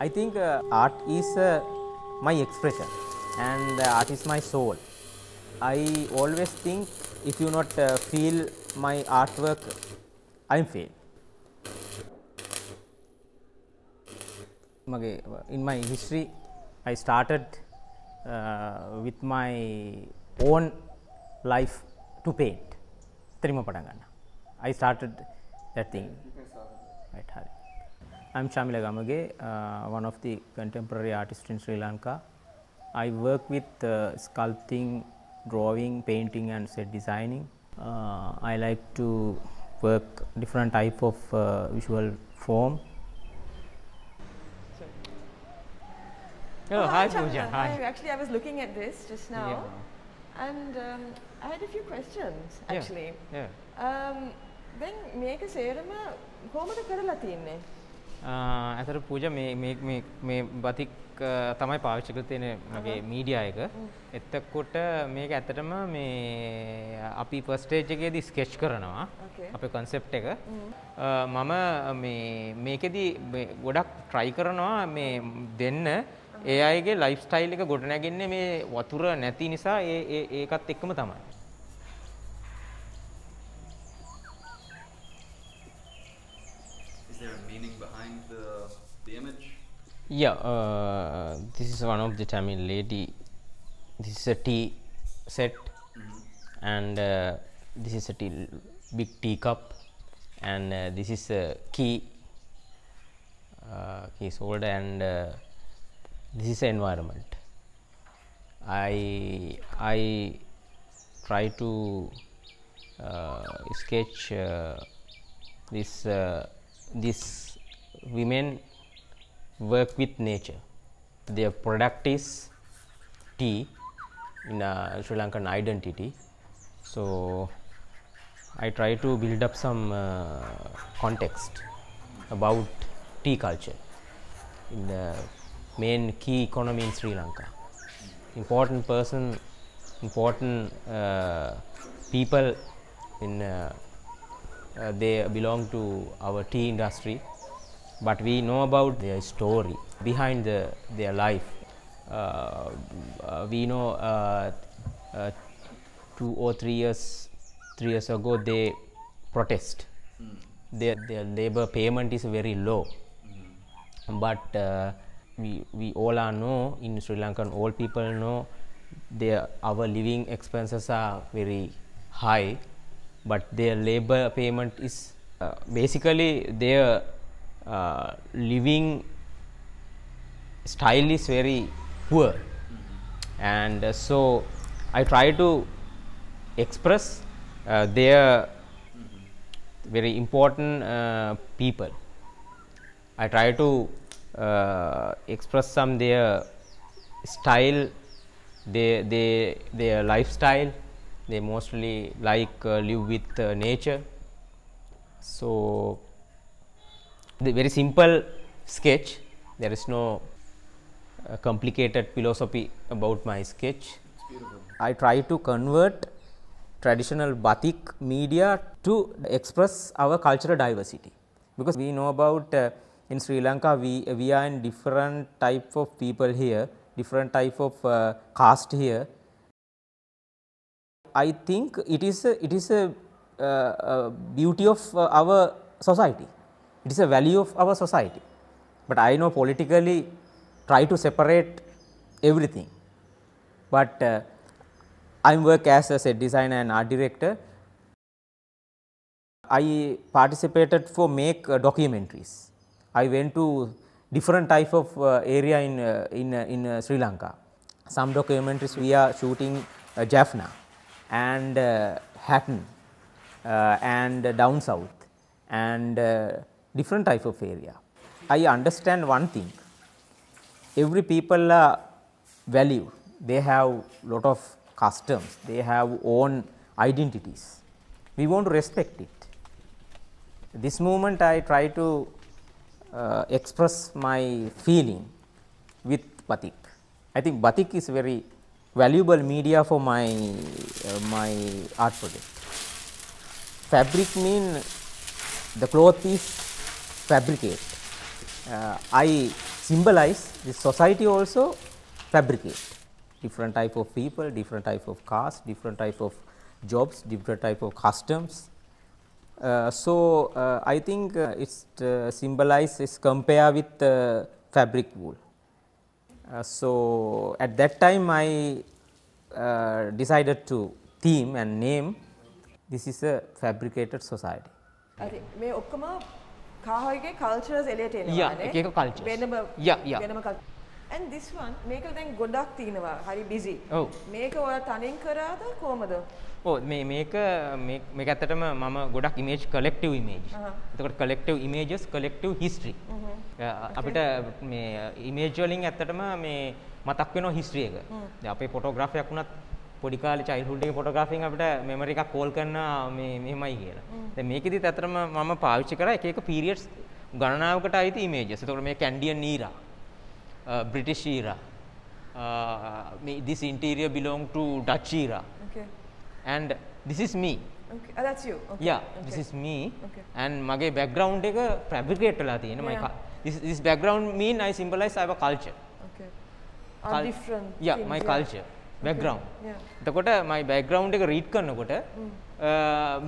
I think art is my expression and art is my soul. I always think if you not feel my artwork, I am failed. In my history, I started with my own life to paint. I started that thing. Right, I am Chamila Gamage, one of the contemporary artists in Sri Lanka. I work with sculpting, drawing, painting and set designing. I like to work different type of visual form. Oh, hi Pooja. Hi. Actually, I was looking at this just now, Yeah. and I had a few questions actually. Yeah. Then මේක සේරම කොහොමද කරලා තියන්නේ? අතර පූජා මේ batik තමයි පාවිච්චි කරලා තියෙන මගේ මීඩියා එක. එතකොට මේක ඇත්තටම මේ අපි ෆස්ට් ස්ටේජ් එකේදී ස්කෙච් කරනවා. අපේ concept එක. මම මේකෙදී ගොඩක් try කරනවා මේ දෙන්න ඒ අයගේ ලයිෆ් ස්ටයිල් එක ගොඩනැගෙන්නේ මේ වතුර නැති නිසා ඒකත් එක්කම තමයි. Is there a meaning behind the image? Yeah, this is one of the Tamil lady. This is a tea set, and this is a big teacup, and this is a key holder, and this is environment. I try to sketch this women work with nature. Their product is tea in a Sri Lankan identity. So I try to build up some context about tea culture in the main key economy in Sri Lanka. Important person, important people in they belong to our tea industry, but we know about their story behind their life. We know 2 or 3 years ago they protest. Their labor payment is very low, but we all know in Sri Lanka, all people know our living expenses are very high, but their labor payment is basically their living style is very poor, and so I try to express their very important people. I try to express some their style, their lifestyle. They mostly like live with nature. So the very simple sketch. There is no complicated philosophy about my sketch. I try to convert traditional batik media to express our cultural diversity, because we know about in Sri Lanka we are in different type of people here, different type of caste here. I think it is a beauty of our society. It is a value of our society. But I know politically try to separate everything. But I work as a set designer and art director. I participated for make documentaries. I went to different type of area in Sri Lanka. Some documentaries we are shooting Jaffna and Hatton and down south and different type of area. I understand one thing, every people are value, they have lot of customs, they have own identities, we want to respect it. This moment I try to express my feeling with batik. I think batik is very valuable media for my art project. Fabric mean the cloth is fabricated, I symbolize this society also fabricate different type of people, different type of caste, different type of jobs, different type of customs. I think it's symbolize is compare with fabric wool. So, at that time I decided to theme and name this is a fabricated society. හරි මේ ඔක්කොම කාහයගේ cultures එළියට එනවා Yeah, එක එක cultures. වෙනම Yeah. වෙනම culture. And this one මේක දැන් ගොඩක් තියෙනවා හරි busy. ඔව්. මේක ඔයා තනින් කරාද කොහමද? ඔව් මේක ඇත්තටම මම ගොඩක් ඉමේජ් කලෙක්ටිව් ඉමේජ්. එතකොට කලෙක්ටිව් ඉමේජස් කලෙක්ටිව් හිස්ටරි. අපිට මේ ඉමේජ් වලින් ඇත්තටම මේ මතක් වෙනවා හිස්ටරි එක. දැන් අපේ ෆොටෝග්‍රාෆි එකක් වුණත් පොඩි කාලේ චයිල්ඩ්හුඩ් එකේ ෆොටෝග්‍රාෆි එකෙන් අපිට මෙමරි එකක් කෝල් කරනවා මේ මෙහෙමයි කියලා. දැන් මේකෙදිත් ඇත්තටම මම පාවිච්චි කරා එක එක පීරියඩ්ස් ගණනාවකට අයිති ඉමේජස්. එතකොට මේ Canadian ඊරා, British era, this interior belong to Dutch era. Okay. And this is me. Okay. Oh, that's you. Okay. Yeah, okay. this is me. Okay. And mage background එක fabricate වෙලා තියෙන my this background mean I symbolize I have a culture. Okay. Different yeah, things, my culture background. Yeah. එතකොට my background එක read කරනකොට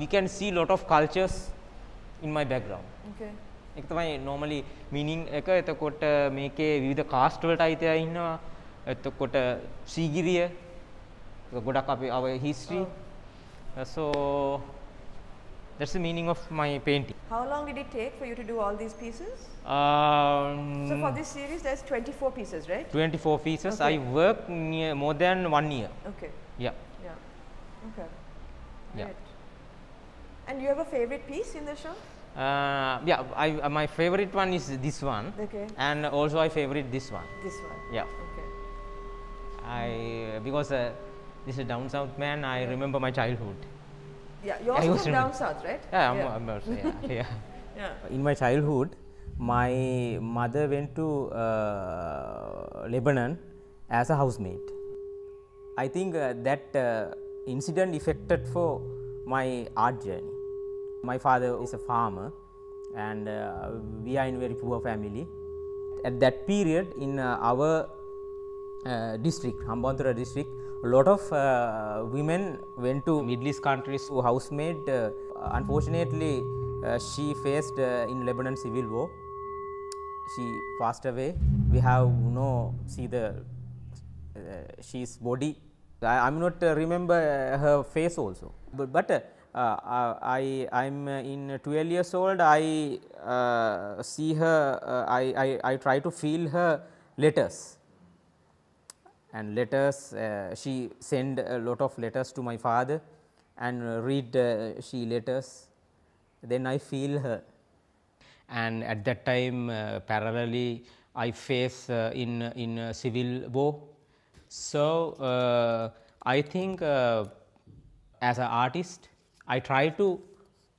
we can see lot of cultures in my background. Okay. ඒක තමයි normally meaning එක. එතකොට මේකේ විවිධ caste වලට අයිති අය ඉන්නවා. එතකොට සීගිරිය ගොඩක් අපේ our history. So that's the meaning of my painting. How long did it take for you to do all these pieces? So for this series there's 24 pieces, right? 24 pieces. Okay. I worked more than 1 year. Okay. Yeah. Yeah. Okay. Yeah. Great. And you have a favorite piece in the show? Yeah, my favorite one is this one. Okay. And also I favorite this one. This one. Yeah. Okay. Because this is down south man, I remember my childhood. Yeah, you're I also was from remember- down south, right? Yeah, I'm also, yeah. Yeah. In my childhood, my mother went to Lebanon as a housemaid. I think that incident affected for my art journey. My father is a farmer and we are in a very poor family. At that period in our district, Hambantota district, a lot of women went to Middle East countries to housemaid. Unfortunately, she faced in Lebanon civil war. She passed away. We have see the she's body. I'm not remember her face also. But I'm in 12 years old. I see her. I try to feel her letters. And letters, she send a lot of letters to my father and read she letters, then I feel her. And at that time parallelly I face in civil war. So I think as an artist I try to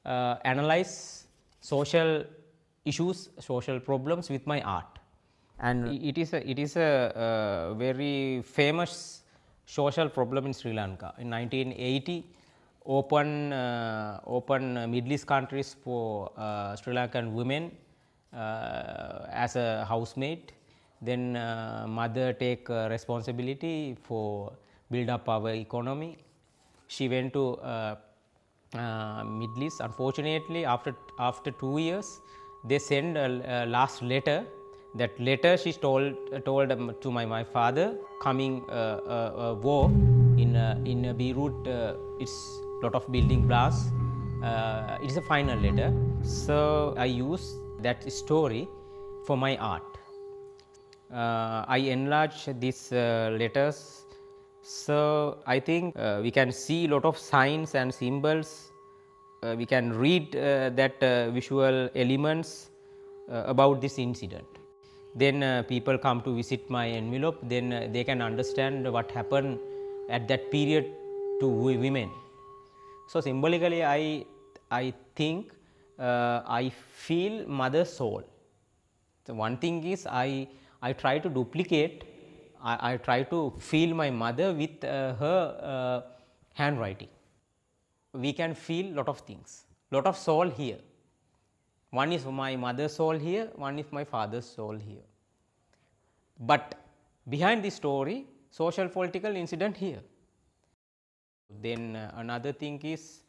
analyze social issues, social problems with my art. And it is a very famous social problem in Sri Lanka. In 1980, open Middle East countries for Sri Lankan women as a housemaid. Then mother take responsibility for build up our economy. She went to Middle East. Unfortunately, after 2 years, they send a last letter. That letter she told to my father coming war in Beirut. It's lot of building blasts. It is a final letter. So I use that story for my art. I enlarge these letters. So I think we can see lot of signs and symbols. We can read that visual elements about this incident. Then people come to visit my envelope, then they can understand what happened at that period to women. So symbolically I think I feel mother's soul. So one thing is I try to duplicate, I try to feel my mother with her handwriting. We can feel lot of things, lot of soul here. one is my mother's soul here, one is my father's soul here. But behind the story, social political incident here. Then another thing is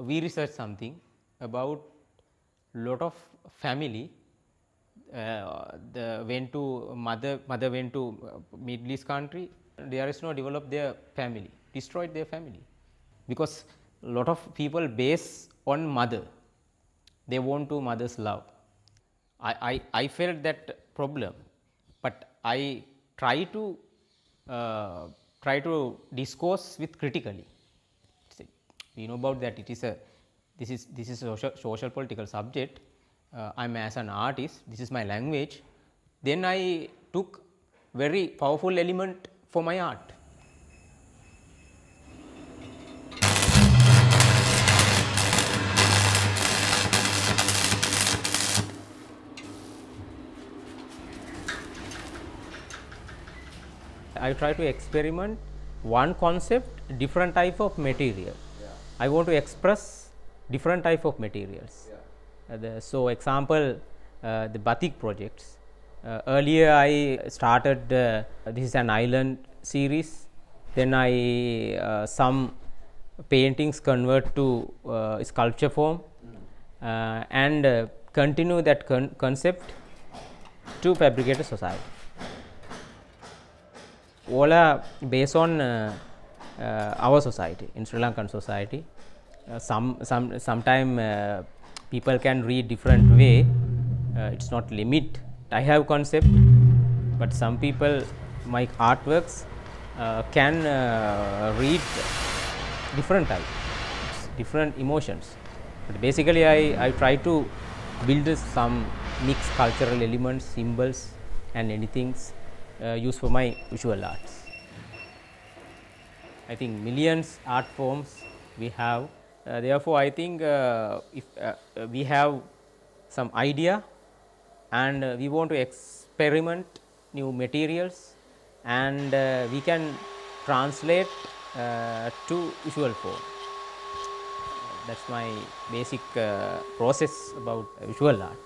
we research something about lot of family went to mother went to Middle East country. There is no develop their family, destroyed their family, because lot of people base on mother. They want to mother's love. I felt that problem, but I try to discourse with critically. We know about that. It is a this is a social political subject. I am as an artist. This is my language. Then I took very powerful element for my art. I try to experiment one concept, different type of material. Yeah. I want to express different type of materials. Yeah. So example, the batik projects. Earlier I started, this is an island series. Then I some paintings convert to sculpture form, and continue that concept to fabricator society. All are based on our society, in Sri Lankan society. Sometime people can read different way. It's not limit. I have concept, but some people, my artworks can read different type, different emotions. But basically, I try to build some mixed cultural elements, symbols, and anything used for my visual arts. I think millions art forms we have. Therefore, I think if we have some idea and we want to experiment new materials, and we can translate to visual form. That's my basic process about visual art.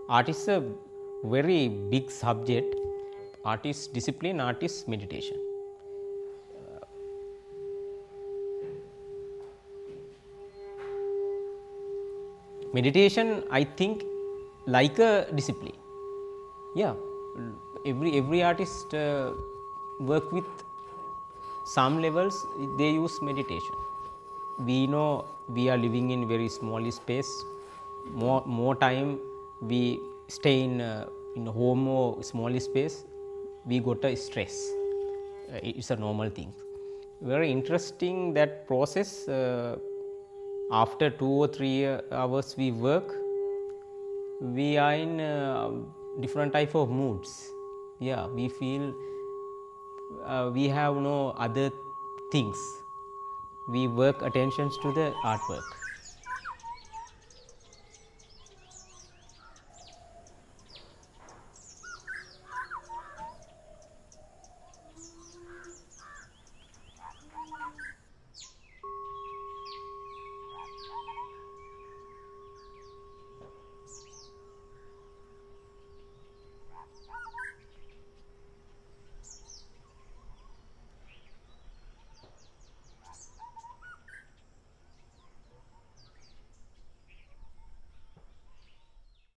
Art is a very big subject. Art is discipline, art is meditation. Meditation, I think, like a discipline. Yeah, every artist work with some levels. They use meditation. We know we are living in very small space. More time we stay in home or small space, we got a stress. It's a normal thing. Very interesting that process. After 2 or 3 hours we work, we are in different type of moods. Yeah, we feel we have no other things. We work attentions to the artwork.